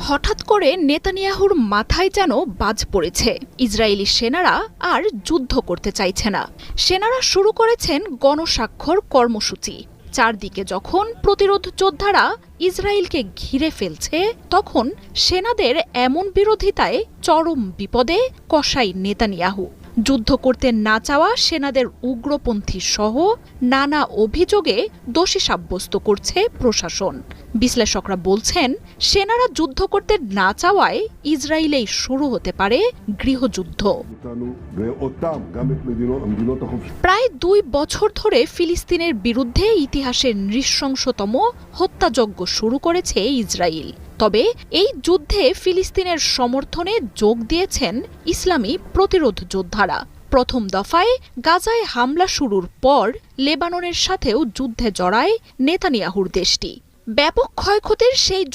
হঠাৎ করে নেতানিয়াহুর মাথায় যেন বাজ পড়েছে। ইসরায়েলি সেনারা আর যুদ্ধ করতে চাইছে না। সেনারা শুরু করেছেন গণস্বাক্ষর কর্মসূচি। চারদিকে যখন প্রতিরোধ যোদ্ধারা ইসরায়েলকে ঘিরে ফেলছে, তখন সেনাদের এমন বিরোধিতায় চরম বিপদে কসাই নেতানিয়াহু। যুদ্ধ করতে না চাওয়া সেনাদের উগ্রপন্থী সহ নানা অভিযোগে দোষী সাব্যস্ত করছে প্রশাসন। বিশ্লেষকরা বলছেন, সেনারা যুদ্ধ করতে না চাওয়ায় ইসরায়েলেই শুরু হতে পারে গৃহযুদ্ধ। প্রায় 2 বছর ধরে ফিলিস্তিনের বিরুদ্ধে ইতিহাসের নৃশংসতম হত্যাযজ্ঞ শুরু করেছে ইসরায়েল। তবে এই যুদ্ধে ফিলিস্তিনের সমর্থনে যোগ দিয়েছেন ইসলামী প্রতিরোধ যোদ্ধারা। প্রথম দফায় গাজায় হামলা শুরুর পর লেবাননের সাথেও যুদ্ধে জড়ায় নেতানিয়াহুর দেশটি। ব্যাপক ক্ষয়ক্ষতির সেই